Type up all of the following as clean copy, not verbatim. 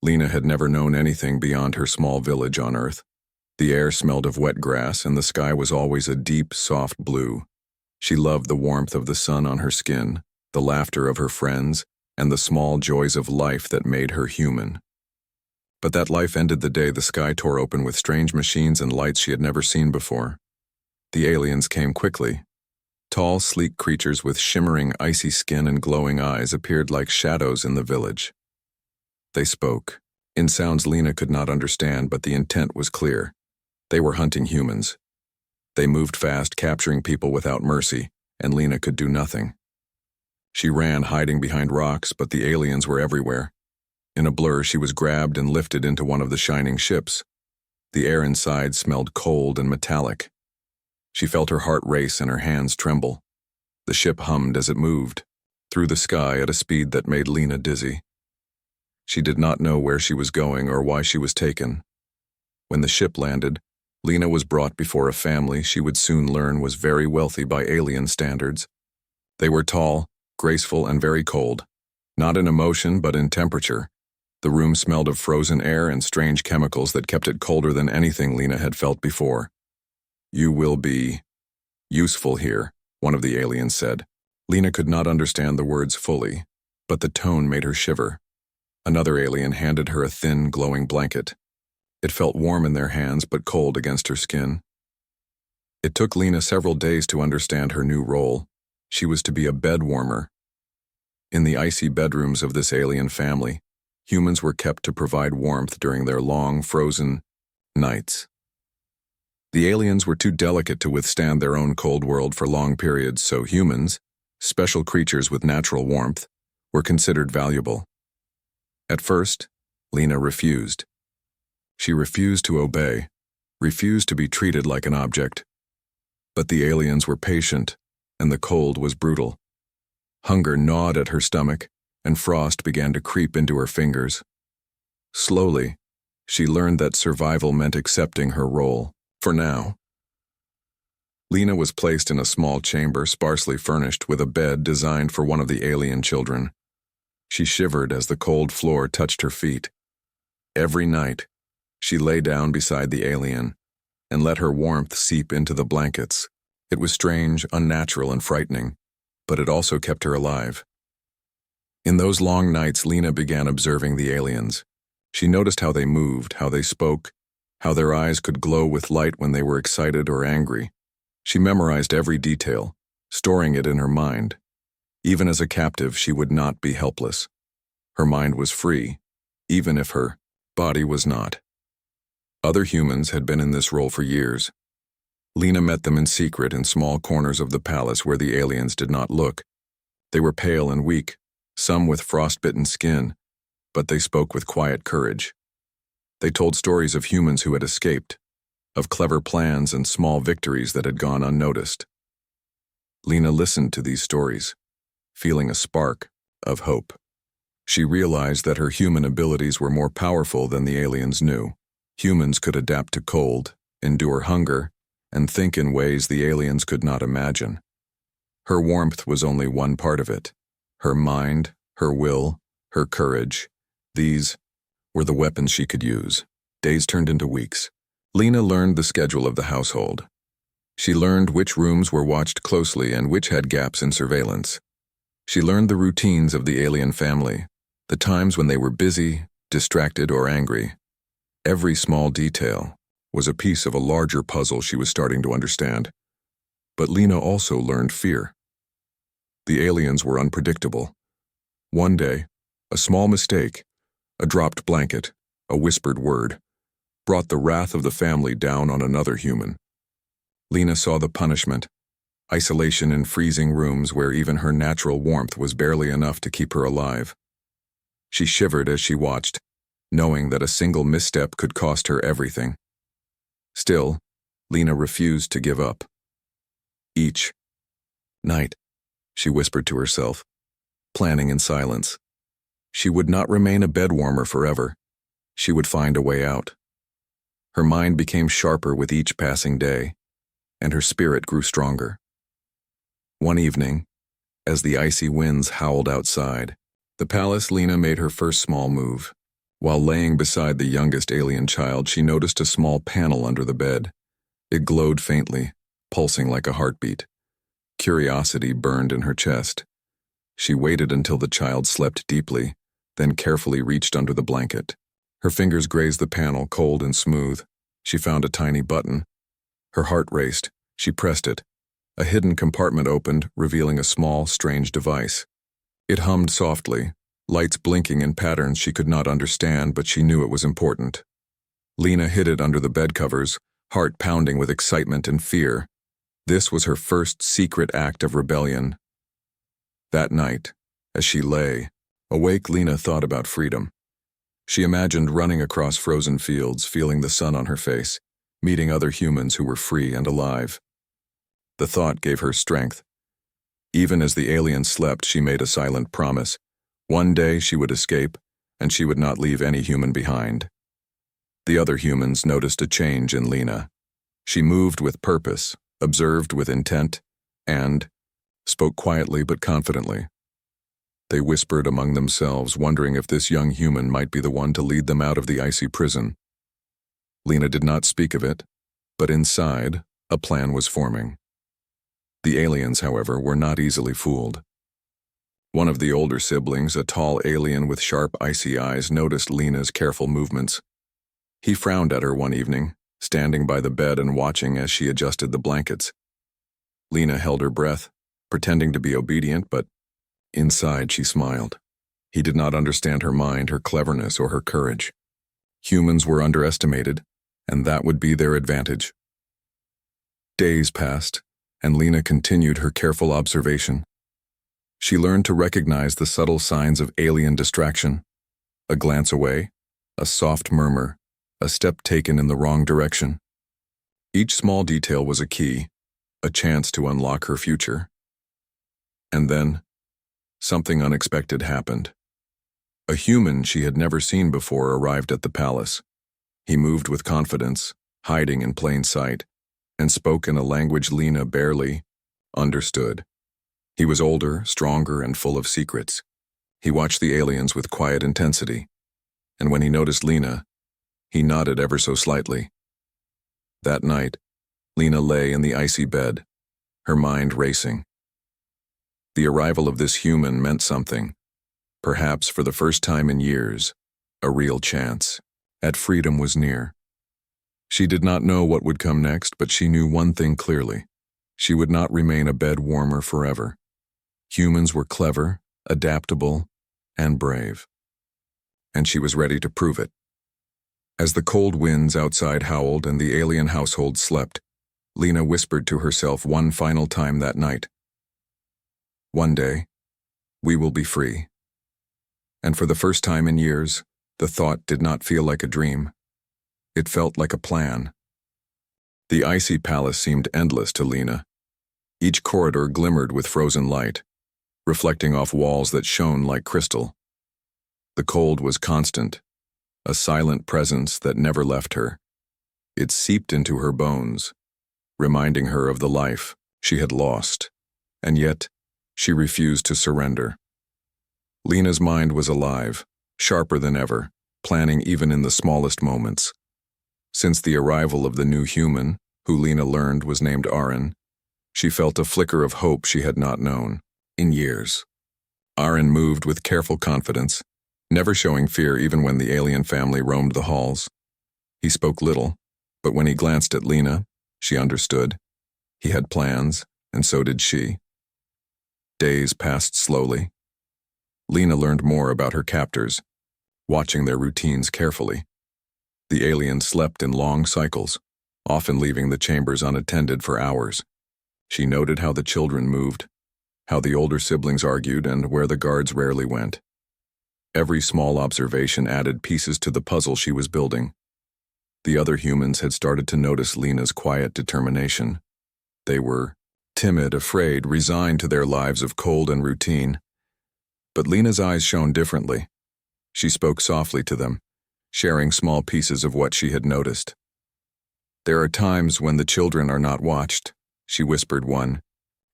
Lena had never known anything beyond her small village on Earth. The air smelled of wet grass, and the sky was always a deep, soft blue. She loved the warmth of the sun on her skin, the laughter of her friends, and the small joys of life that made her human. But that life ended the day the sky tore open with strange machines and lights she had never seen before. The aliens came quickly. Tall, sleek creatures with shimmering, icy skin and glowing eyes appeared like shadows in the village. They spoke, in sounds Lena could not understand, but the intent was clear. They were hunting humans. They moved fast, capturing people without mercy, and Lena could do nothing. She ran, hiding behind rocks, but the aliens were everywhere. In a blur, she was grabbed and lifted into one of the shining ships. The air inside smelled cold and metallic. She felt her heart race and her hands tremble. The ship hummed as it moved, through the sky at a speed that made Lena dizzy. She did not know where she was going or why she was taken. When the ship landed, Lena was brought before a family she would soon learn was very wealthy by alien standards. They were tall, graceful, and very cold, not in emotion but in temperature. The room smelled of frozen air and strange chemicals that kept it colder than anything Lena had felt before. "You will be useful here," one of the aliens said. Lena could not understand the words fully, but the tone made her shiver. Another alien handed her a thin, glowing blanket. It felt warm in their hands but cold against her skin. It took Lena several days to understand her new role. She was to be a bed warmer. In the icy bedrooms of this alien family, humans were kept to provide warmth during their long, frozen nights. The aliens were too delicate to withstand their own cold world for long periods, so humans, special creatures with natural warmth, were considered valuable. At first, Lena refused. She refused to obey, refused to be treated like an object. But the aliens were patient, and the cold was brutal. Hunger gnawed at her stomach, and frost began to creep into her fingers. Slowly, she learned that survival meant accepting her role, for now. Lena was placed in a small chamber sparsely furnished with a bed designed for one of the alien children. She shivered as the cold floor touched her feet. Every night, she lay down beside the alien and let her warmth seep into the blankets. It was strange, unnatural, and frightening, but it also kept her alive. In those long nights, Lena began observing the aliens. She noticed how they moved, how they spoke, how their eyes could glow with light when they were excited or angry. She memorized every detail, storing it in her mind. Even as a captive, she would not be helpless. Her mind was free, even if her body was not. Other humans had been in this role for years. Lena met them in secret in small corners of the palace where the aliens did not look. They were pale and weak, some with frostbitten skin, but they spoke with quiet courage. They told stories of humans who had escaped, of clever plans and small victories that had gone unnoticed. Lena listened to these stories, feeling a spark of hope. She realized that her human abilities were more powerful than the aliens knew. Humans could adapt to cold, endure hunger, and think in ways the aliens could not imagine. Her warmth was only one part of it. Her mind, her will, her courage, these were the weapons she could use. Days turned into weeks. Lena learned the schedule of the household. She learned which rooms were watched closely and which had gaps in surveillance. She learned the routines of the alien family, the times when they were busy, distracted, or angry. Every small detail was a piece of a larger puzzle she was starting to understand. But Lena also learned fear. The aliens were unpredictable. One day, a small mistake, a dropped blanket, a whispered word, brought the wrath of the family down on another human. Lena saw the punishment, isolation in freezing rooms where even her natural warmth was barely enough to keep her alive. She shivered as she watched, knowing that a single misstep could cost her everything. Still, Lena refused to give up. Each night, she whispered to herself, planning in silence. She would not remain a bed warmer forever. She would find a way out. Her mind became sharper with each passing day, and her spirit grew stronger. One evening, as the icy winds howled outside, the palace, Lena made her first small move. While laying beside the youngest alien child, she noticed a small panel under the bed. It glowed faintly, pulsing like a heartbeat. Curiosity burned in her chest. She waited until the child slept deeply, then carefully reached under the blanket. Her fingers grazed the panel, cold and smooth. She found a tiny button. Her heart raced. She pressed it. A hidden compartment opened, revealing a small, strange device. It hummed softly, lights blinking in patterns she could not understand, but she knew it was important. Lena hid it under the bed covers, heart pounding with excitement and fear. This was her first secret act of rebellion. That night, as she lay awake, Lena thought about freedom. She imagined running across frozen fields, feeling the sun on her face, meeting other humans who were free and alive. The thought gave her strength. Even as the alien slept, she made a silent promise. One day she would escape, and she would not leave any human behind. The other humans noticed a change in Lena. She moved with purpose, observed with intent, and spoke quietly but confidently. They whispered among themselves, wondering if this young human might be the one to lead them out of the icy prison. Lena did not speak of it, but inside, a plan was forming. The aliens, however, were not easily fooled. One of the older siblings, a tall alien with sharp, icy eyes, noticed Lena's careful movements. He frowned at her one evening, standing by the bed and watching as she adjusted the blankets. Lena held her breath, pretending to be obedient, but inside she smiled. He did not understand her mind, her cleverness, or her courage. Humans were underestimated, and that would be their advantage. Days passed, and Lena continued her careful observation. She learned to recognize the subtle signs of alien distraction. A glance away, a soft murmur, a step taken in the wrong direction. Each small detail was a key, a chance to unlock her future. And then, something unexpected happened. A human she had never seen before arrived at the palace. He moved with confidence, hiding in plain sight, and spoke in a language Lena barely understood. He was older, stronger, and full of secrets. He watched the aliens with quiet intensity, and when he noticed Lena, he nodded ever so slightly. That night, Lena lay in the icy bed, her mind racing. The arrival of this human meant something. Perhaps for the first time in years, a real chance at freedom was near. She did not know what would come next, but she knew one thing clearly. She would not remain a bed warmer forever. Humans were clever, adaptable, and brave. And she was ready to prove it. As the cold winds outside howled and the alien household slept, Lena whispered to herself one final time that night. One day, we will be free. And for the first time in years, the thought did not feel like a dream. It felt like a plan. The icy palace seemed endless to Lena. Each corridor glimmered with frozen light, reflecting off walls that shone like crystal. The cold was constant, a silent presence that never left her. It seeped into her bones, reminding her of the life she had lost, and yet she refused to surrender. Lena's mind was alive, sharper than ever, planning even in the smallest moments. Since the arrival of the new human, who Lena learned was named Aaron, she felt a flicker of hope she had not known in years. Aaron moved with careful confidence, never showing fear even when the alien family roamed the halls. He spoke little, but when he glanced at Lena, she understood. He had plans, and so did she. Days passed slowly. Lena learned more about her captors, watching their routines carefully. The aliens slept in long cycles, often leaving the chambers unattended for hours. She noted how the children moved, how the older siblings argued, and where the guards rarely went. Every small observation added pieces to the puzzle she was building. The other humans had started to notice Lena's quiet determination. They were timid, afraid, resigned to their lives of cold and routine. But Lena's eyes shone differently. She spoke softly to them, sharing small pieces of what she had noticed. "There are times when the children are not watched," she whispered one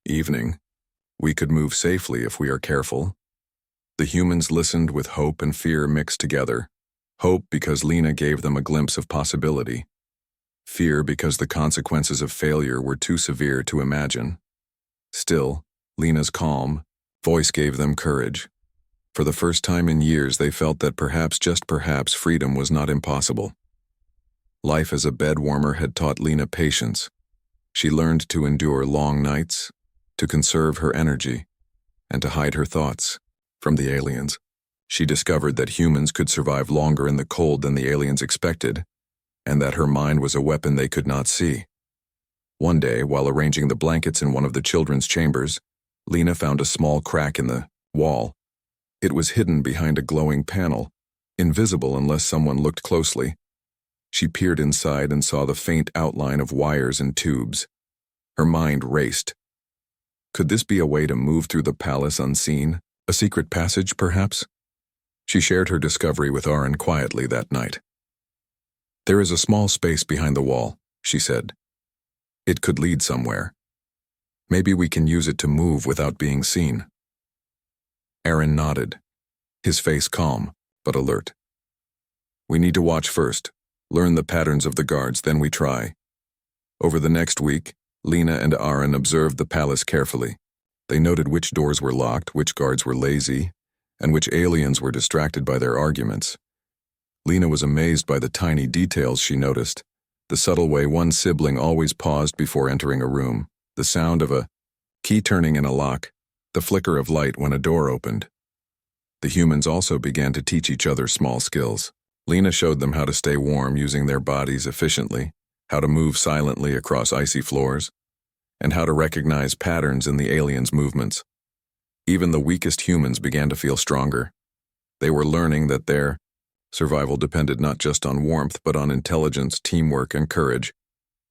evening. "We could move safely if we are careful." The humans listened with hope and fear mixed together. Hope because Lena gave them a glimpse of possibility. Fear because the consequences of failure were too severe to imagine. Still, Lena's calm voice gave them courage. For the first time in years, they felt that perhaps, just perhaps, freedom was not impossible. Life as a bed warmer had taught Lena patience. She learned to endure long nights, to conserve her energy, and to hide her thoughts from the aliens. She discovered that humans could survive longer in the cold than the aliens expected, and that her mind was a weapon they could not see. One day, while arranging the blankets in one of the children's chambers, Lena found a small crack in the wall. It was hidden behind a glowing panel, invisible unless someone looked closely. She peered inside and saw the faint outline of wires and tubes. Her mind raced. Could this be a way to move through the palace unseen? A secret passage, perhaps? She shared her discovery with Aaron quietly that night. "There is a small space behind the wall," she said. "It could lead somewhere. Maybe we can use it to move without being seen." Aaron nodded, his face calm but alert. "We need to watch first, learn the patterns of the guards, then we try." Over the next week, Lena and Aaron observed the palace carefully. They noted which doors were locked, which guards were lazy, and which aliens were distracted by their arguments. Lena was amazed by the tiny details she noticed. The subtle way one sibling always paused before entering a room, the sound of a key turning in a lock, the flicker of light when a door opened. The humans also began to teach each other small skills. Lena showed them how to stay warm using their bodies efficiently, how to move silently across icy floors, and how to recognize patterns in the aliens' movements. Even the weakest humans began to feel stronger. They were learning that their survival depended not just on warmth but on intelligence, teamwork, and courage.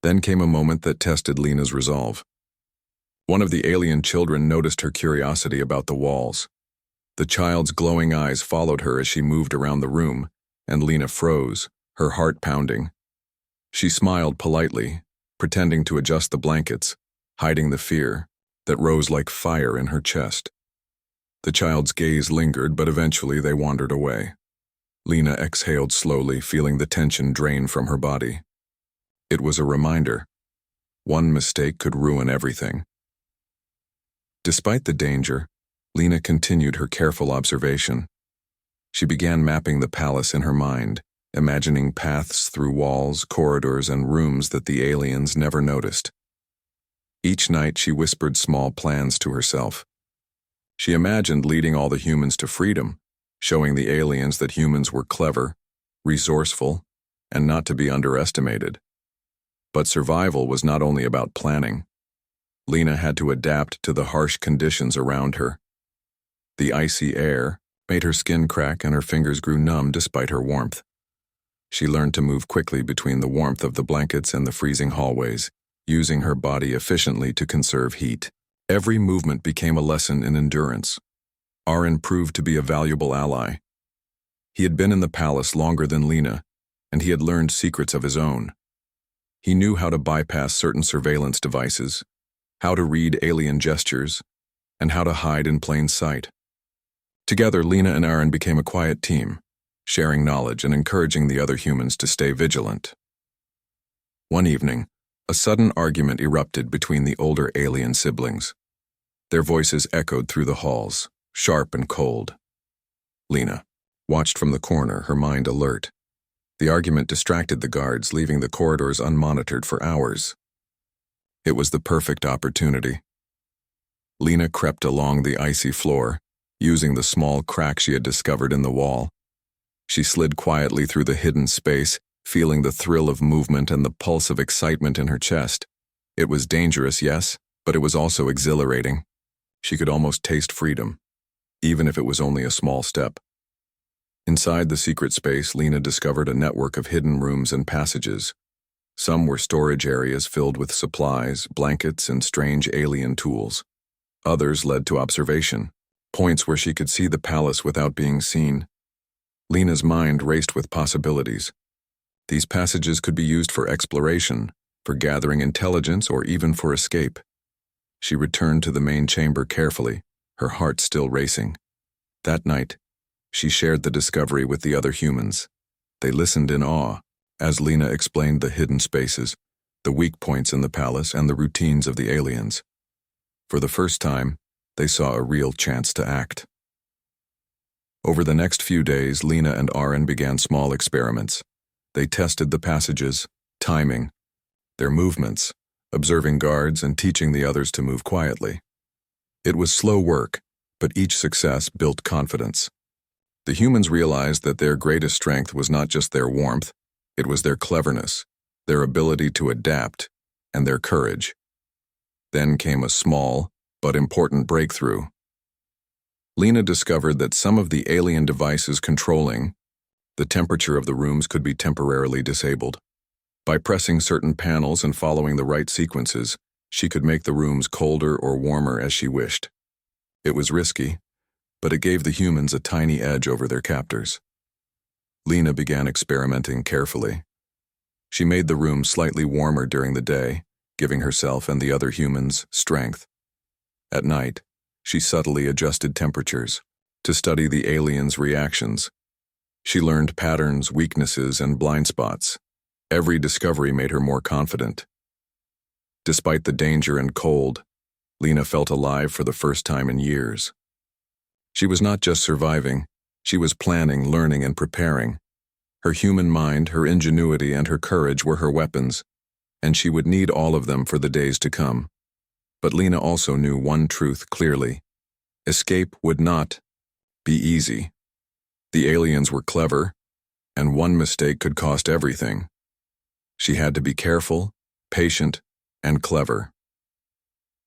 Then came a moment that tested Lena's resolve. One of the alien children noticed her curiosity about the walls. The child's glowing eyes followed her as she moved around the room, and Lena froze, her heart pounding. She smiled politely, pretending to adjust the blankets, hiding the fear that rose like fire in her chest. The child's gaze lingered, but eventually they wandered away. Lena exhaled slowly, feeling the tension drain from her body. It was a reminder. One mistake could ruin everything. Despite the danger, Lena continued her careful observation. She began mapping the palace in her mind, imagining paths through walls, corridors, and rooms that the aliens never noticed. Each night she whispered small plans to herself. She imagined leading all the humans to freedom, showing the aliens that humans were clever, resourceful, and not to be underestimated. But survival was not only about planning. Lena had to adapt to the harsh conditions around her. The icy air made her skin crack and her fingers grew numb despite her warmth. She learned to move quickly between the warmth of the blankets and the freezing hallways, using her body efficiently to conserve heat. Every movement became a lesson in endurance. Aaron proved to be a valuable ally. He had been in the palace longer than Lena, and he had learned secrets of his own. He knew how to bypass certain surveillance devices, how to read alien gestures, and how to hide in plain sight. Together, Lena and Aaron became a quiet team, sharing knowledge and encouraging the other humans to stay vigilant. One evening, a sudden argument erupted between the older alien siblings. Their voices echoed through the halls, sharp and cold. Lena watched from the corner, her mind alert. The argument distracted the guards, leaving the corridors unmonitored for hours. It was the perfect opportunity. Lena crept along the icy floor, using the small crack she had discovered in the wall. She slid quietly through the hidden space, feeling the thrill of movement and the pulse of excitement in her chest. It was dangerous, yes, but it was also exhilarating. She could almost taste freedom, even if it was only a small step. Inside the secret space, Lena discovered a network of hidden rooms and passages. Some were storage areas filled with supplies, blankets, and strange alien tools. Others led to observation, points where she could see the palace without being seen. Lena's mind raced with possibilities. These passages could be used for exploration, for gathering intelligence, or even for escape. She returned to the main chamber carefully, her heart still racing. That night, she shared the discovery with the other humans. They listened in awe as Lena explained the hidden spaces, the weak points in the palace, and the routines of the aliens. For the first time, they saw a real chance to act. Over the next few days, Lena and Aaron began small experiments. They tested the passages, timing, their movements, observing guards and teaching the others to move quietly. It was slow work, but each success built confidence. The humans realized that their greatest strength was not just their warmth, it was their cleverness, their ability to adapt, and their courage. Then came a small, but important breakthrough. Lena discovered that some of the alien devices controlling the temperature of the rooms could be temporarily disabled. By pressing certain panels and following the right sequences, she could make the rooms colder or warmer as she wished. It was risky, but it gave the humans a tiny edge over their captors. Lena began experimenting carefully. She made the room slightly warmer during the day, giving herself and the other humans strength. At night, she subtly adjusted temperatures to study the aliens' reactions. She learned patterns, weaknesses, and blind spots. Every discovery made her more confident. Despite the danger and cold, Lena felt alive for the first time in years. She was not just surviving, she was planning, learning, and preparing. Her human mind, her ingenuity, and her courage were her weapons, and she would need all of them for the days to come. But Lena also knew one truth clearly. Escape would not be easy. The aliens were clever, and one mistake could cost everything. She had to be careful, patient, and clever.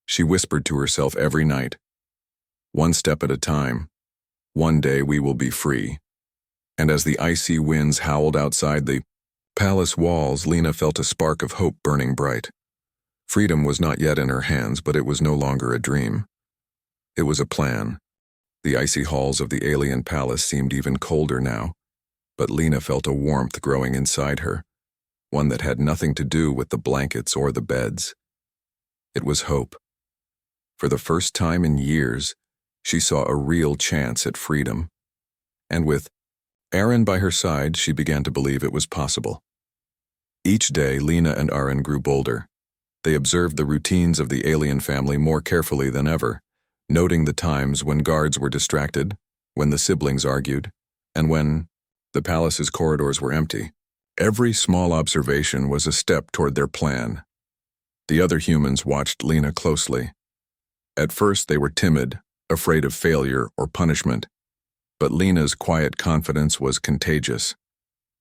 She whispered to herself every night, "One step at a time. One day we will be free." And as the icy winds howled outside the palace walls, Lena felt a spark of hope burning bright. Freedom was not yet in her hands, but it was no longer a dream. It was a plan. The icy halls of the alien palace seemed even colder now, but Lena felt a warmth growing inside her, one that had nothing to do with the blankets or the beds. It was hope. For the first time in years, she saw a real chance at freedom. And with Aaron by her side, she began to believe it was possible. Each day, Lena and Aaron grew bolder. They observed the routines of the alien family more carefully than ever, noting the times when guards were distracted, when the siblings argued, and when the palace's corridors were empty. Every small observation was a step toward their plan. The other humans watched Lena closely. At first, they were timid, afraid of failure or punishment, but Lena's quiet confidence was contagious.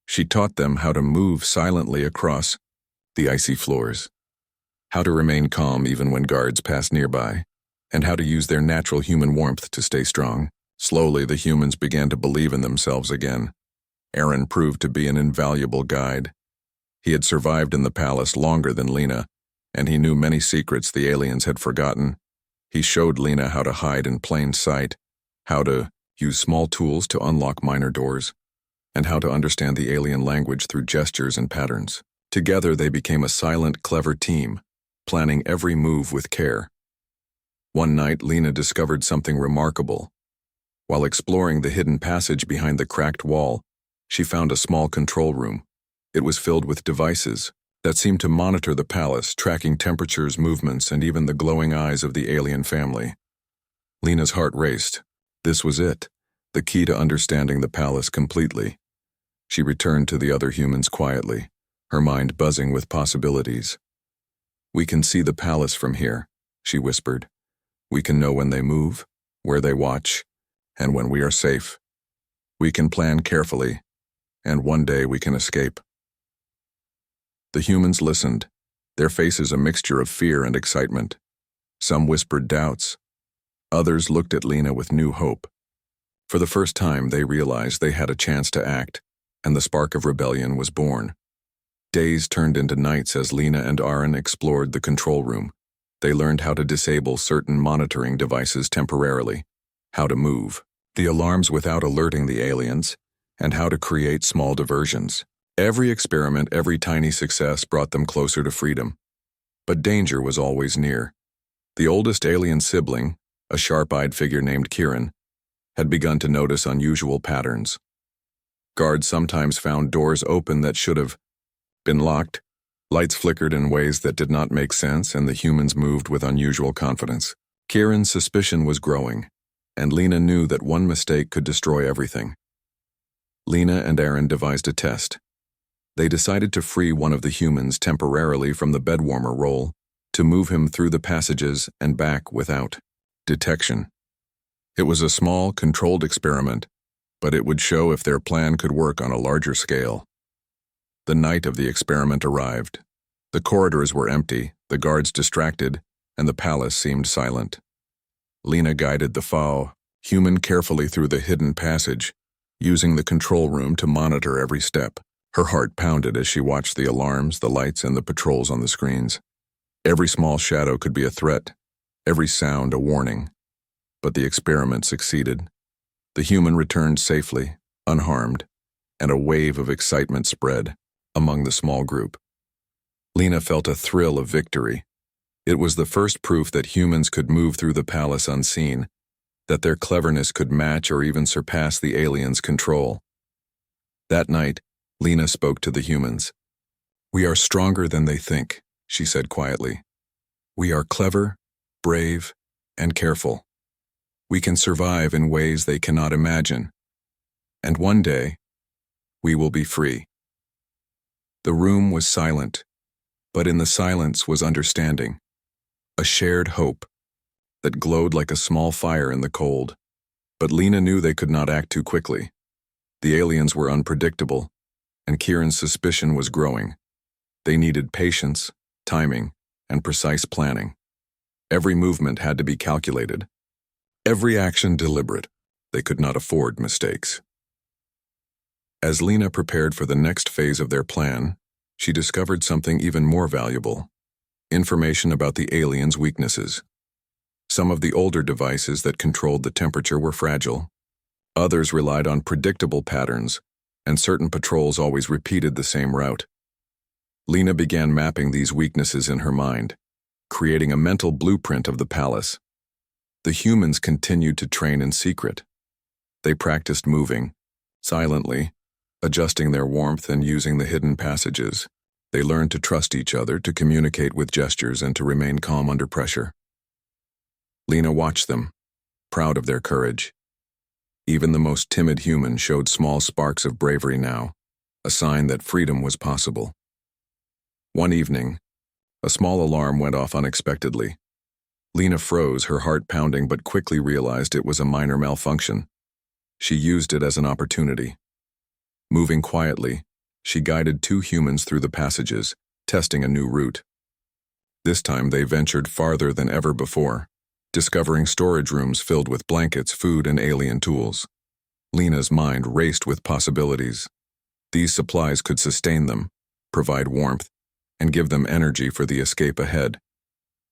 She taught them how to move silently across the icy floors, how to remain calm even when guards passed nearby, and how to use their natural human warmth to stay strong. Slowly, the humans began to believe in themselves again. Aaron proved to be an invaluable guide. He had survived in the palace longer than Lena, and he knew many secrets the aliens had forgotten. He showed Lena how to hide in plain sight, how to use small tools to unlock minor doors, and how to understand the alien language through gestures and patterns. Together, they became a silent, clever team, planning every move with care. One night, Lena discovered something remarkable. While exploring the hidden passage behind the cracked wall, she found a small control room. It was filled with devices that seemed to monitor the palace, tracking temperatures, movements, and even the glowing eyes of the alien family. Lena's heart raced. This was it, the key to understanding the palace completely. She returned to the other humans quietly, her mind buzzing with possibilities. "We can see the palace from here," she whispered. "We can know when they move, where they watch, and when we are safe. We can plan carefully, and one day we can escape." The humans listened, their faces a mixture of fear and excitement. Some whispered doubts. Others looked at Lena with new hope. For the first time, they realized they had a chance to act, and the spark of rebellion was born. Days turned into nights as Lena and Aaron explored the control room. They learned how to disable certain monitoring devices temporarily, how to move the alarms without alerting the aliens, and how to create small diversions. Every experiment, every tiny success brought them closer to freedom. But danger was always near. The oldest alien sibling, a sharp-eyed figure named Kieran, had begun to notice unusual patterns. Guards sometimes found doors open that should have been locked. Lights flickered in ways that did not make sense, and the humans moved with unusual confidence. Kieran's suspicion was growing, and Lena knew that one mistake could destroy everything. Lena and Aaron devised a test. They decided to free one of the humans temporarily from the bedwarmer role, to move him through the passages and back without detection. It was a small, controlled experiment, but it would show if their plan could work on a larger scale. The night of the experiment arrived. The corridors were empty, the guards distracted, and the palace seemed silent. Lena guided the human carefully through the hidden passage, using the control room to monitor every step. Her heart pounded as she watched the alarms, the lights, and the patrols on the screens. Every small shadow could be a threat, every sound a warning. But the experiment succeeded. The human returned safely, unharmed, and a wave of excitement spread among the small group. Lena felt a thrill of victory. It was the first proof that humans could move through the palace unseen, that their cleverness could match or even surpass the aliens' control. That night, Lena spoke to the humans. "We are stronger than they think," she said quietly. "We are clever, brave, and careful. We can survive in ways they cannot imagine. And one day, we will be free." The room was silent, but in the silence was understanding, a shared hope that glowed like a small fire in the cold. But Lena knew they could not act too quickly. The aliens were unpredictable, and Kieran's suspicion was growing. They needed patience, timing, and precise planning. Every movement had to be calculated, every action deliberate. They could not afford mistakes. As Lena prepared for the next phase of their plan, she discovered something even more valuable: information about the aliens' weaknesses. Some of the older devices that controlled the temperature were fragile. Others relied on predictable patterns, and certain patrols always repeated the same route. Lena began mapping these weaknesses in her mind, creating a mental blueprint of the palace. The humans continued to train in secret. They practiced moving, silently, adjusting their warmth and using the hidden passages. They learned to trust each other, to communicate with gestures, and to remain calm under pressure. Lena watched them, proud of their courage. Even the most timid human showed small sparks of bravery now, a sign that freedom was possible. One evening, a small alarm went off unexpectedly. Lena froze, her heart pounding, but quickly realized it was a minor malfunction. She used it as an opportunity. Moving quietly, she guided two humans through the passages, testing a new route. This time they ventured farther than ever before, discovering storage rooms filled with blankets, food, and alien tools. Lena's mind raced with possibilities. These supplies could sustain them, provide warmth, and give them energy for the escape ahead.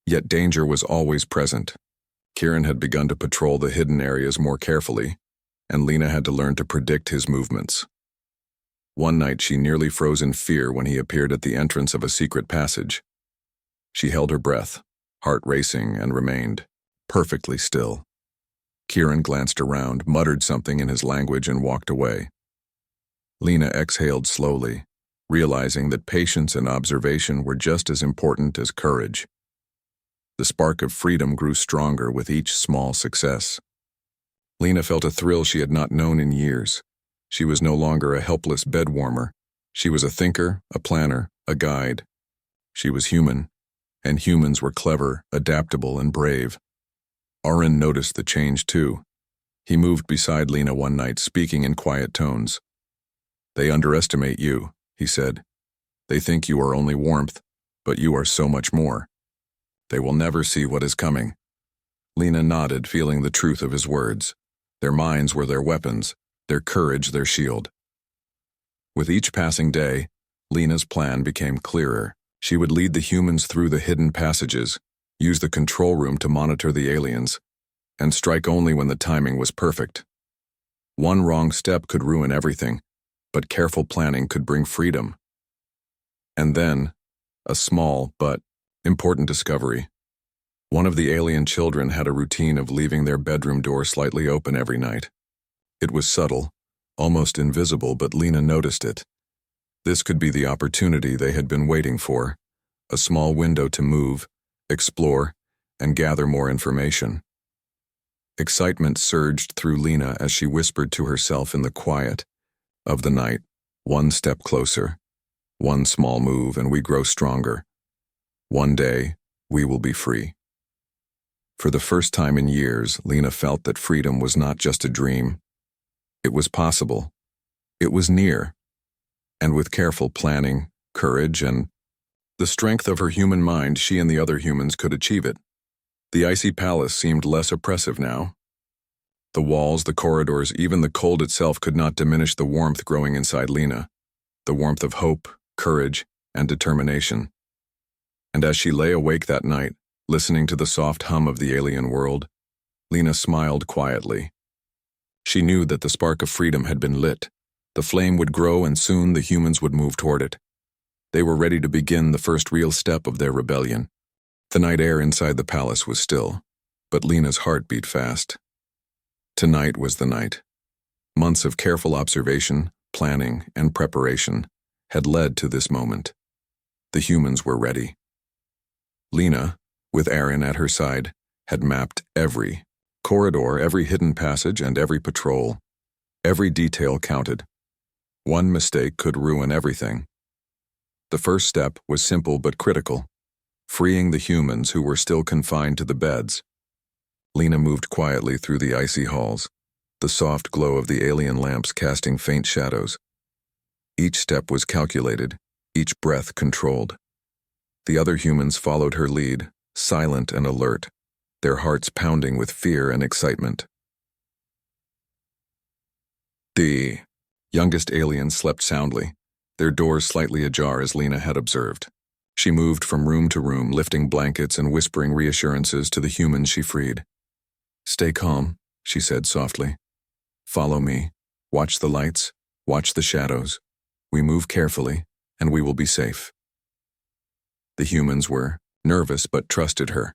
Yet danger was always present. Kieran had begun to patrol the hidden areas more carefully, and Lena had to learn to predict his movements. One night she nearly froze in fear when he appeared at the entrance of a secret passage. She held her breath, heart racing, and remained perfectly still. Kieran glanced around, muttered something in his language, and walked away. Lena exhaled slowly, realizing that patience and observation were just as important as courage. The spark of freedom grew stronger with each small success. Lena felt a thrill she had not known in years. She was no longer a helpless bedwarmer. She was a thinker, a planner, a guide. She was human, and humans were clever, adaptable, and brave. Aaron noticed the change too. He moved beside Lena one night, speaking in quiet tones. "They underestimate you," he said. "They think you are only warmth, but you are so much more. They will never see what is coming." Lena nodded, feeling the truth of his words. Their minds were their weapons, their courage their shield. With each passing day, Lena's plan became clearer. She would lead the humans through the hidden passages, use the control room to monitor the aliens, and strike only when the timing was perfect. One wrong step could ruin everything, but careful planning could bring freedom. And then, a small but important discovery. One of the alien children had a routine of leaving their bedroom door slightly open every night. It was subtle, almost invisible, but Lena noticed it. This could be the opportunity they had been waiting for, a small window to move, explore, and gather more information. Excitement surged through Lena as she whispered to herself in the quiet of the night, one step closer, one small move, and we grow stronger. One day, we will be free. For the first time in years, Lena felt that freedom was not just a dream. It was possible. It was near. And with careful planning, courage, and the strength of her human mind, she and the other humans could achieve it. The icy palace seemed less oppressive now. The walls, the corridors, even the cold itself could not diminish the warmth growing inside Lena, the warmth of hope, courage, and determination. And as she lay awake that night, listening to the soft hum of the alien world, Lena smiled quietly. She knew that the spark of freedom had been lit. The flame would grow, and soon the humans would move toward it. They were ready to begin the first real step of their rebellion. The night air inside the palace was still, but Lena's heart beat fast. Tonight was the night. Months of careful observation, planning, and preparation had led to this moment. The humans were ready. Lena, with Aaron at her side, had mapped every corridor, every hidden passage, and every patrol. Every detail counted. One mistake could ruin everything. The first step was simple but critical: freeing the humans who were still confined to the beds. Lena moved quietly through the icy halls, the soft glow of the alien lamps casting faint shadows. Each step was calculated, each breath controlled. The other humans followed her lead, silent and alert, their hearts pounding with fear and excitement. The youngest aliens slept soundly, their doors slightly ajar as Lena had observed. She moved from room to room, lifting blankets and whispering reassurances to the humans she freed. "Stay calm," she said softly. "Follow me. Watch the lights. Watch the shadows. We move carefully, and we will be safe." The humans were nervous but trusted her.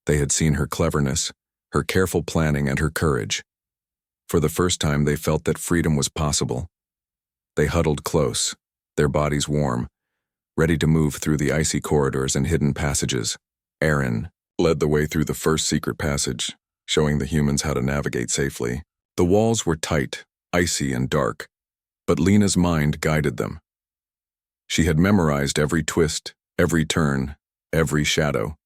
They had seen her cleverness, her careful planning, and her courage. For the first time, they felt that freedom was possible. They huddled close, their bodies warm, ready to move through the icy corridors and hidden passages. Aaron led the way through the first secret passage, showing the humans how to navigate safely. The walls were tight, icy, and dark, but Lena's mind guided them. She had memorized every twist, every turn, every shadow.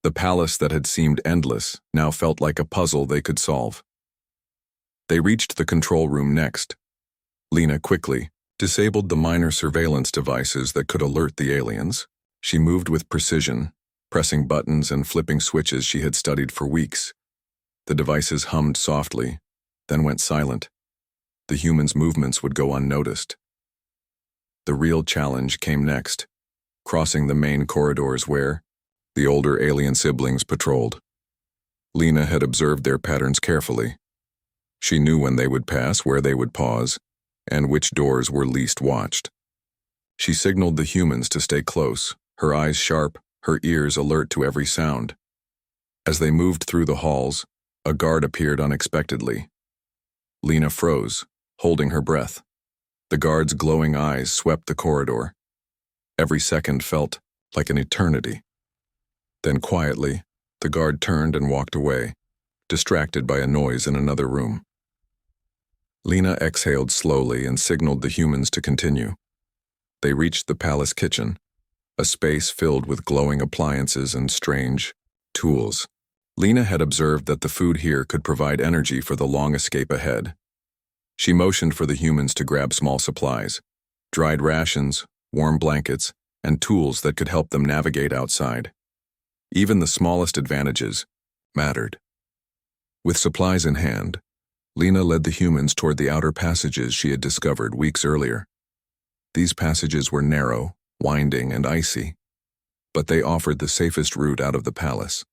The palace that had seemed endless now felt like a puzzle they could solve. They reached the control room next. Lena quickly disabled the minor surveillance devices that could alert the aliens. She moved with precision, pressing buttons and flipping switches she had studied for weeks. The devices hummed softly, then went silent. The humans' movements would go unnoticed. The real challenge came next, crossing the main corridors where the older alien siblings patrolled. Lena had observed their patterns carefully. She knew when they would pass, where they would pause, and which doors were least watched. She signaled the humans to stay close, her eyes sharp, her ears alert to every sound. As they moved through the halls, a guard appeared unexpectedly. Lena froze, holding her breath. The guard's glowing eyes swept the corridor. Every second felt like an eternity. Then quietly, the guard turned and walked away, distracted by a noise in another room. Lena exhaled slowly and signaled the humans to continue. They reached the palace kitchen, a space filled with glowing appliances and strange tools. Lena had observed that the food here could provide energy for the long escape ahead. She motioned for the humans to grab small supplies, dried rations, warm blankets, and tools that could help them navigate outside. Even the smallest advantages mattered. With supplies in hand, Lena led the humans toward the outer passages she had discovered weeks earlier. These passages were narrow, winding, and icy, but they offered the safest route out of the palace.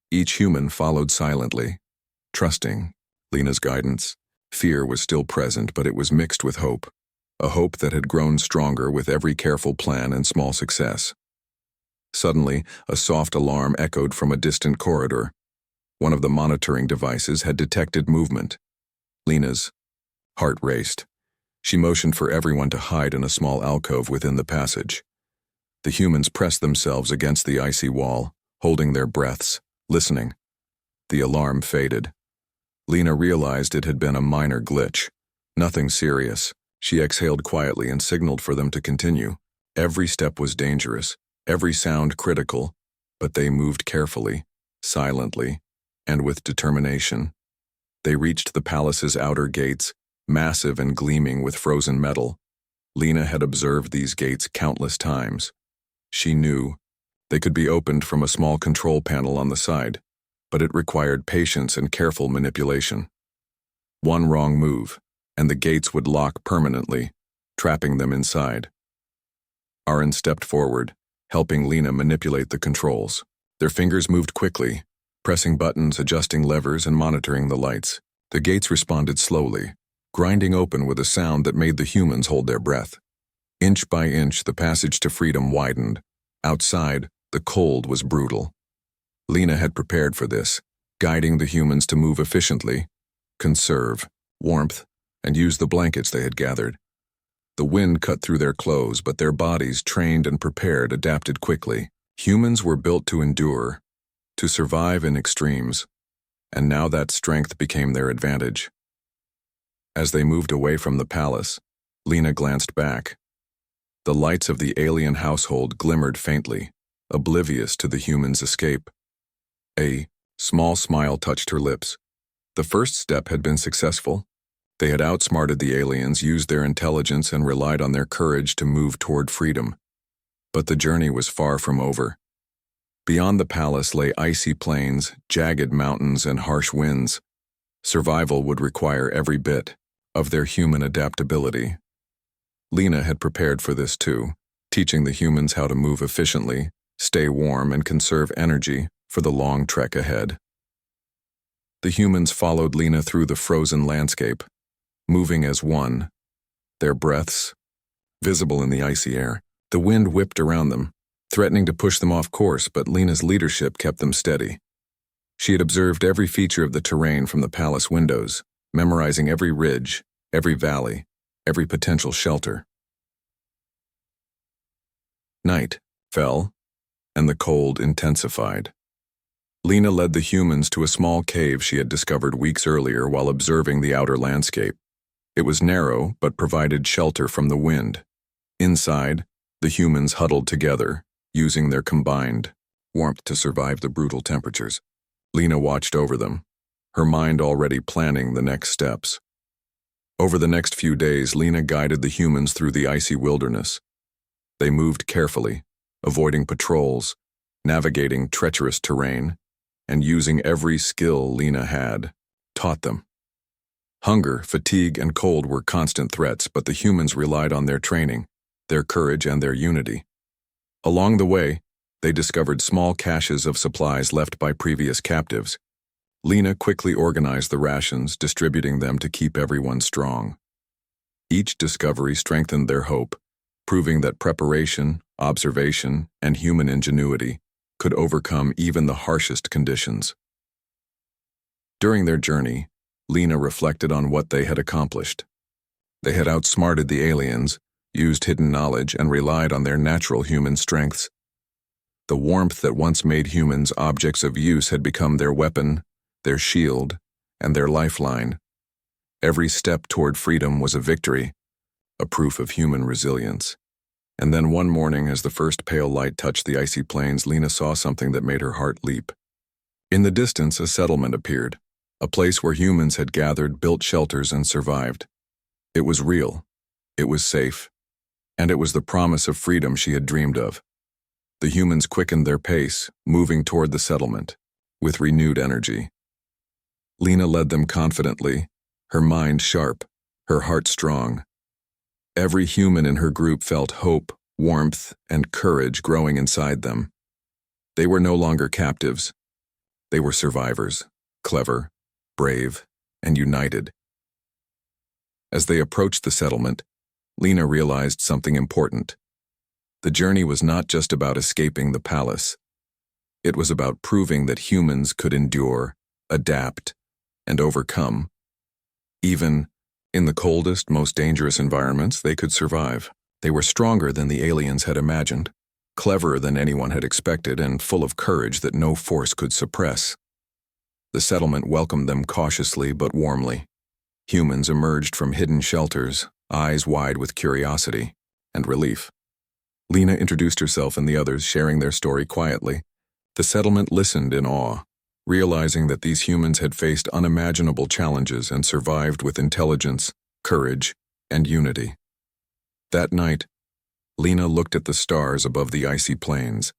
Each human followed silently, trusting Lena's guidance. Fear was still present, but it was mixed with hope, a hope that had grown stronger with every careful plan and small success. Suddenly, a soft alarm echoed from a distant corridor. One of the monitoring devices had detected movement. Lena's Heart raced. She motioned for everyone to hide in a small alcove within the passage. The humans pressed themselves against the icy wall, holding their breaths, listening. The alarm faded. Lena realized it had been a minor glitch. Nothing serious. She exhaled quietly and signaled for them to continue. Every step was dangerous, every sound critical, but they moved carefully, silently, and with determination. They reached the palace's outer gates, massive and gleaming with frozen metal. Lena had observed these gates countless times. She knew they could be opened from a small control panel on the side, but it required patience and careful manipulation. One wrong move, and the gates would lock permanently, trapping them inside. Aaron stepped forward, helping Lena manipulate the controls. Their fingers moved quickly, pressing buttons, adjusting levers, and monitoring the lights. The gates responded slowly, grinding open with a sound that made the humans hold their breath. Inch by inch, the passage to freedom widened. Outside, the cold was brutal. Lena had prepared for this, guiding the humans to move efficiently, conserve warmth, and use the blankets they had gathered. The wind cut through their clothes, but their bodies, trained and prepared, adapted quickly. Humans were built to endure, to survive in extremes, and now that strength became their advantage. As they moved away from the palace, Lena glanced back. The lights of the alien household glimmered faintly, oblivious to the humans' escape. A small smile touched her lips. The first step had been successful. They had outsmarted the aliens, used their intelligence, and relied on their courage to move toward freedom. But the journey was far from over. Beyond the palace lay icy plains, jagged mountains, and harsh winds. Survival would require every bit of their human adaptability. Lena had prepared for this too, teaching the humans how to move efficiently, stay warm, and conserve energy for the long trek ahead. The humans followed Lena through the frozen landscape, moving as one, their breaths visible in the icy air. The wind whipped around them, threatening to push them off course, but Lena's leadership kept them steady. She had observed every feature of the terrain from the palace windows, memorizing every ridge, every valley, every potential shelter. Night fell, and the cold intensified. Lena led the humans to a small cave she had discovered weeks earlier while observing the outer landscape. It was narrow, but provided shelter from the wind. Inside, the humans huddled together, using their combined warmth to survive the brutal temperatures. Lena watched over them, her mind already planning the next steps. Over the next few days, Lena guided the humans through the icy wilderness. They moved carefully, avoiding patrols, navigating treacherous terrain, and using every skill Lena had taught them. Hunger, fatigue, and cold were constant threats, but the humans relied on their training, their courage, and their unity. Along the way, they discovered small caches of supplies left by previous captives. Lena quickly organized the rations, distributing them to keep everyone strong. Each discovery strengthened their hope, proving that preparation, observation, and human ingenuity could overcome even the harshest conditions. During their journey, Lena reflected on what they had accomplished. They had outsmarted the aliens, used hidden knowledge, and relied on their natural human strengths. The warmth that once made humans objects of use had become their weapon, their shield, and their lifeline. Every step toward freedom was a victory, a proof of human resilience. And then one morning, as the first pale light touched the icy plains, Lena saw something that made her heart leap. In the distance, a settlement appeared, a place where humans had gathered, built shelters, and survived. It was real, it was safe, and it was the promise of freedom she had dreamed of. The humans quickened their pace, moving toward the settlement, with renewed energy. Lena led them confidently, her mind sharp, her heart strong. Every human in her group felt hope, warmth, and courage growing inside them. They were no longer captives. They were survivors, clever, brave, and united. As they approached the settlement, Lena realized something important. The journey was not just about escaping the palace. It was about proving that humans could endure, adapt, and overcome, even In the coldest, most dangerous environments, they could survive. They were stronger than the aliens had imagined, cleverer than anyone had expected, and full of courage that no force could suppress. The settlement welcomed them cautiously but warmly. Humans emerged from hidden shelters, eyes wide with curiosity and relief. Lena introduced herself and the others, sharing their story quietly. The settlement listened in awe, realizing that these humans had faced unimaginable challenges and survived with intelligence, courage, and unity. That night, Lena looked at the stars above the icy plains.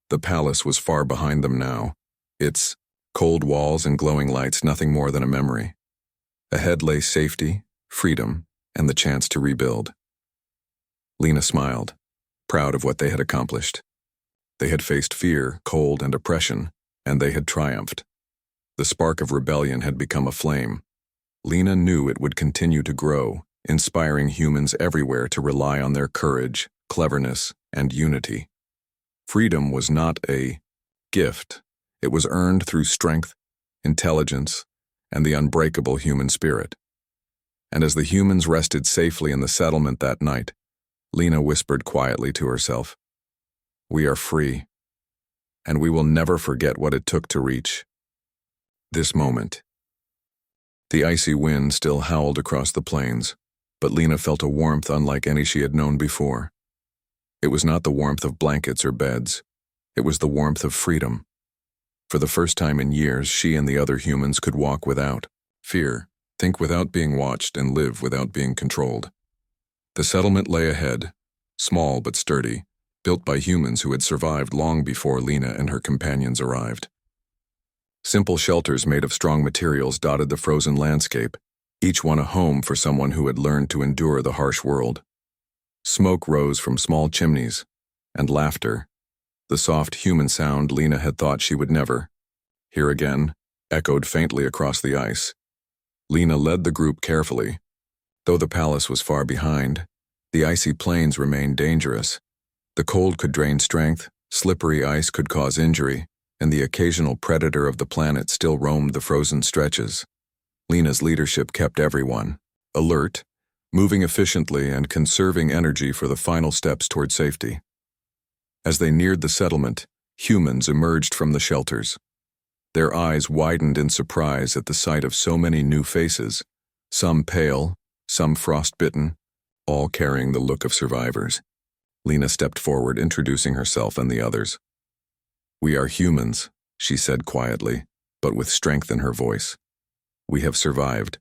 The palace was far behind them now, its cold walls and glowing lights nothing more than a memory. Ahead lay safety, freedom, and the chance to rebuild. Lena smiled, proud of what they had accomplished. They had faced fear, cold, and oppression, and they had triumphed. The spark of rebellion had become a flame. Lena knew it would continue to grow, inspiring humans everywhere to rely on their courage, cleverness, and unity. Freedom was not a gift. It was earned through strength, intelligence, and the unbreakable human spirit. And as the humans rested safely in the settlement that night, Lena whispered quietly to herself, "We are free, and we will never forget what it took to reach this moment." The icy wind still howled across the plains, but Lena felt a warmth unlike any she had known before. It was not the warmth of blankets or beds. It was the warmth of freedom. For the first time in years, she and the other humans could walk without fear, think without being watched, and live without being controlled. The settlement lay ahead, small but sturdy, built by humans who had survived long before Lena and her companions arrived. Simple shelters made of strong materials dotted the frozen landscape, each one a home for someone who had learned to endure the harsh world. Smoke rose from small chimneys, and laughter, the soft human sound Lena had thought she would never hear again, echoed faintly across the ice. Lena led the group carefully. Though the palace was far behind, the icy plains remained dangerous. The cold could drain strength, slippery ice could cause injury, and the occasional predator of the planet still roamed the frozen stretches. Lena's leadership kept everyone alert, moving efficiently and conserving energy for the final steps toward safety. As they neared the settlement, humans emerged from the shelters. Their eyes widened in surprise at the sight of so many new faces, some pale, some frostbitten, all carrying the look of survivors. Lena stepped forward, introducing herself and the others. "We are humans," she said quietly, but with strength in her voice. "We have survived,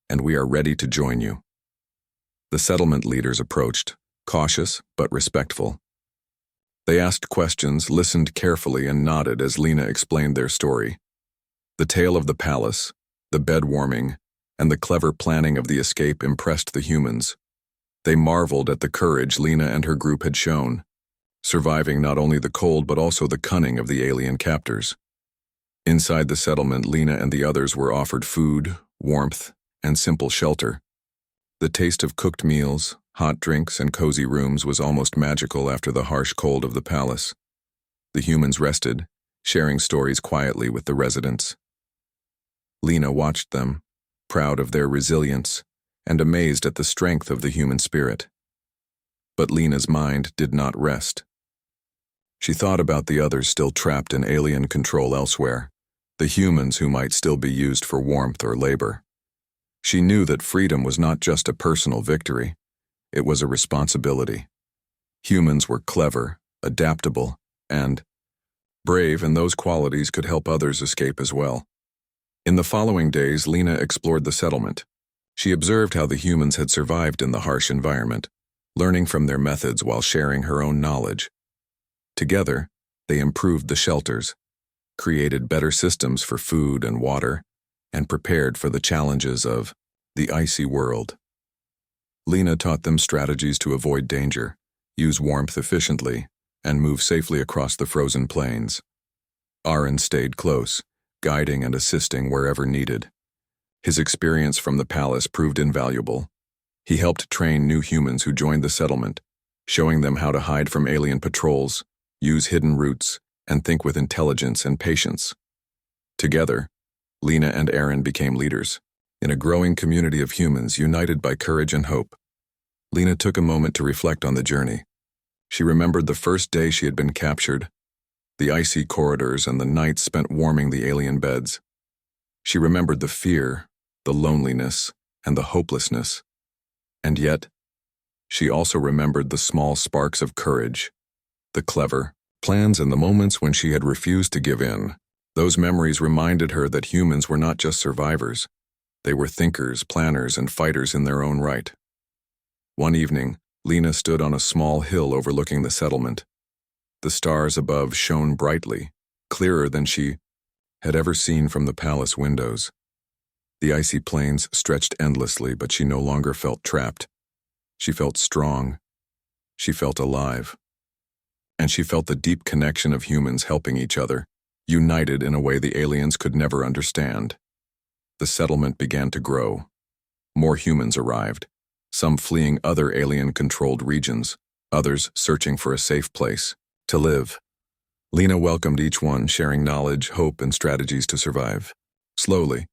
and we are ready to join you." The settlement leaders approached, cautious but respectful. They asked questions, listened carefully, and nodded as Lena explained their story. The tale of the palace, the bed warming, and the clever planning of the escape impressed the humans. They marveled at the courage Lena and her group had shown, surviving not only the cold but also the cunning of the alien captors. Inside the settlement, Lena and the others were offered food, warmth, and simple shelter. The taste of cooked meals, hot drinks, and cozy rooms was almost magical after the harsh cold of the palace. The humans rested, sharing stories quietly with the residents. Lena watched them, proud of their resilience and amazed at the strength of the human spirit. But Lena's mind did not rest. She thought about the others still trapped in alien control elsewhere, the humans who might still be used for warmth or labor. She knew that freedom was not just a personal victory. It was a responsibility. Humans were clever, adaptable, and brave, and those qualities could help others escape as well. In the following days, Lena explored the settlement. She observed how the humans had survived in the harsh environment, learning from their methods while sharing her own knowledge. Together, they improved the shelters, created better systems for food and water, and prepared for the challenges of the icy world. Lena taught them strategies to avoid danger, use warmth efficiently, and move safely across the frozen plains. Aaron stayed close, guiding and assisting wherever needed. His experience from the palace proved invaluable. He helped train new humans who joined the settlement, showing them how to hide from alien patrols, use hidden routes, and think with intelligence and patience. Together, Lena and Aaron became leaders, in a growing community of humans united by courage and hope. Lena took a moment to reflect on the journey. She remembered the first day she had been captured, the icy corridors and the nights spent warming the alien beds. She remembered the fear, the loneliness, and the hopelessness. And yet, she also remembered the small sparks of courage, the clever plans and the moments when she had refused to give in. Those memories reminded her that humans were not just survivors. They were thinkers, planners, and fighters in their own right. One evening, Lena stood on a small hill overlooking the settlement. The stars above shone brightly, clearer than she had ever seen from the palace windows. The icy plains stretched endlessly, but she no longer felt trapped. She felt strong. She felt alive. And she felt the deep connection of humans helping each other, united in a way the aliens could never understand. The settlement began to grow. More humans arrived, some fleeing other alien-controlled regions, others searching for a safe place to live. Lena welcomed each one, sharing knowledge, hope, and strategies to survive. Slowly,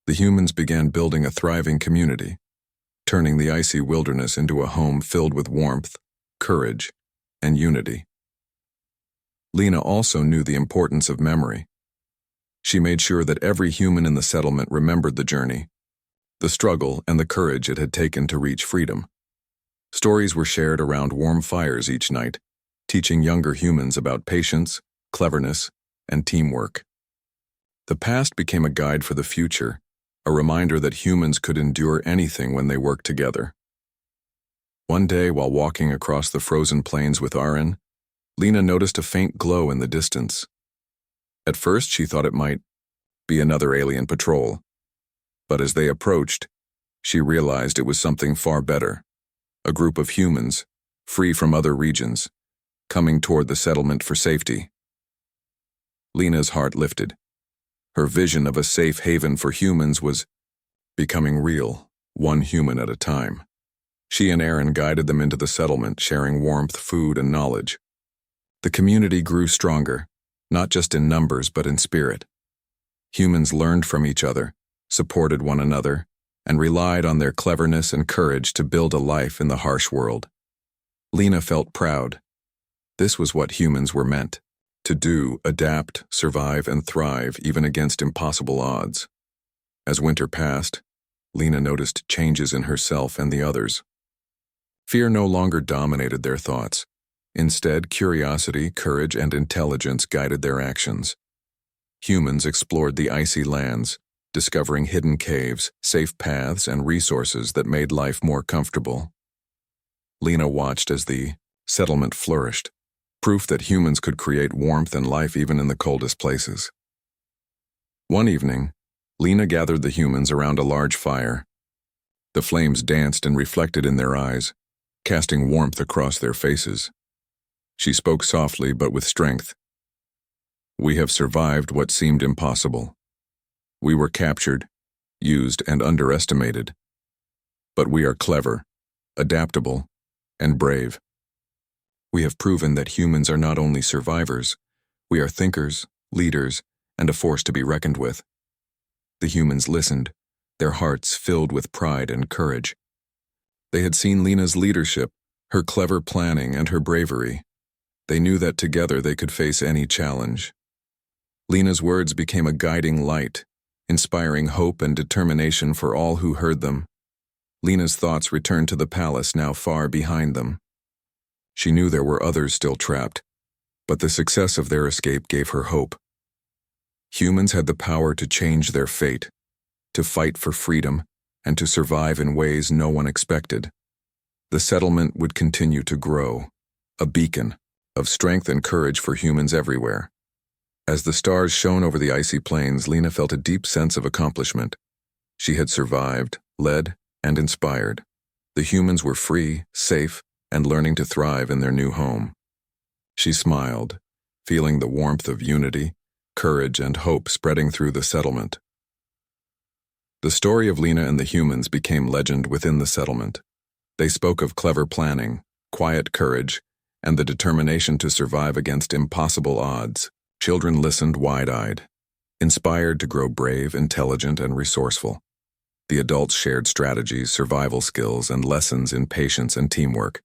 the humans began building a thriving community, turning the icy wilderness into a home filled with warmth, courage, and unity. Lena also knew the importance of memory. She made sure that every human in the settlement remembered the journey, the struggle, and the courage it had taken to reach freedom. Stories were shared around warm fires each night, teaching younger humans about patience, cleverness, and teamwork. The past became a guide for the future, a reminder that humans could endure anything when they worked together. One day, while walking across the frozen plains with Aaron, Lena noticed a faint glow in the distance. At first, she thought it might be another alien patrol, but as they approached, she realized it was something far better, a group of humans, free from other regions, coming toward the settlement for safety. Lena's heart lifted. Her vision of a safe haven for humans was becoming real, one human at a time. She and Aaron guided them into the settlement, sharing warmth, food, and knowledge. The community grew stronger, not just in numbers but in spirit. Humans learned from each other, supported one another, and relied on their cleverness and courage to build a life in the harsh world. Lena felt proud. This was what humans were meant to do: adapt, survive, and thrive even against impossible odds. As winter passed, Lena noticed changes in herself and the others. Fear no longer dominated their thoughts. Instead, curiosity, courage, and intelligence guided their actions. Humans explored the icy lands, discovering hidden caves, safe paths, and resources that made life more comfortable. Lena watched as the settlement flourished, proof that humans could create warmth and life even in the coldest places. One evening, Lena gathered the humans around a large fire. The flames danced and reflected in their eyes, casting warmth across their faces. She spoke softly but with strength. "We have survived what seemed impossible. We were captured, used, and underestimated. But we are clever, adaptable, and brave. We have proven that humans are not only survivors, we are thinkers, leaders, and a force to be reckoned with." The humans listened, their hearts filled with pride and courage. They had seen Lena's leadership, her clever planning, and her bravery. They knew that together they could face any challenge. Lena's words became a guiding light, inspiring hope and determination for all who heard them. Lena's thoughts returned to the palace, now far behind them. She knew there were others still trapped, but the success of their escape gave her hope. Humans had the power to change their fate, to fight for freedom, and to survive in ways no one expected. The settlement would continue to grow, a beacon of strength and courage for humans everywhere. As the stars shone over the icy plains, Lena felt a deep sense of accomplishment. She had survived, led, and inspired. The humans were free, safe, and learning to thrive in their new home. She smiled, feeling the warmth of unity, courage, and hope spreading through the settlement. The story of Lena and the humans became legend within the settlement. They spoke of clever planning, quiet courage, and the determination to survive against impossible odds. Children listened wide-eyed, inspired to grow brave, intelligent, and resourceful. The adults shared strategies, survival skills, and lessons in patience and teamwork.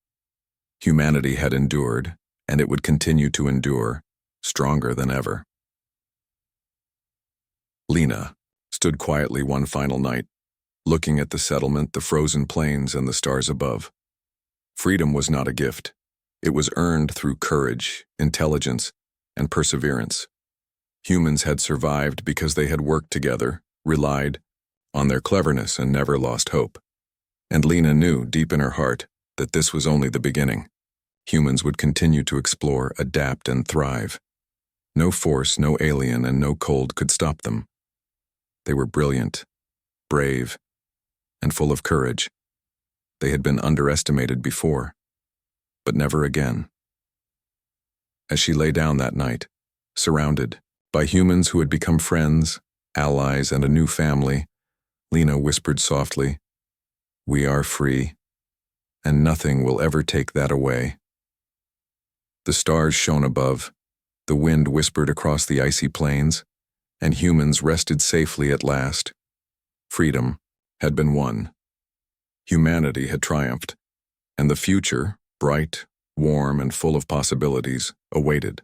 Humanity had endured, and it would continue to endure, stronger than ever. Lena stood quietly one final night, looking at the settlement, the frozen plains, and the stars above. Freedom was not a gift. It was earned through courage, intelligence, and perseverance. Humans had survived because they had worked together, relied on their cleverness, and never lost hope. And Lena knew, deep in her heart, that this was only the beginning. Humans would continue to explore, adapt, and thrive. No force, no alien, and no cold could stop them. They were brilliant, brave, and full of courage. They had been underestimated before, but never again. As she lay down that night, surrounded by humans who had become friends, allies, and a new family, Lena whispered softly, "We are free, and nothing will ever take that away." The stars shone above, the wind whispered across the icy plains, and humans rested safely at last. Freedom had been won. Humanity had triumphed, and the future, bright, warm, and full of possibilities, awaited.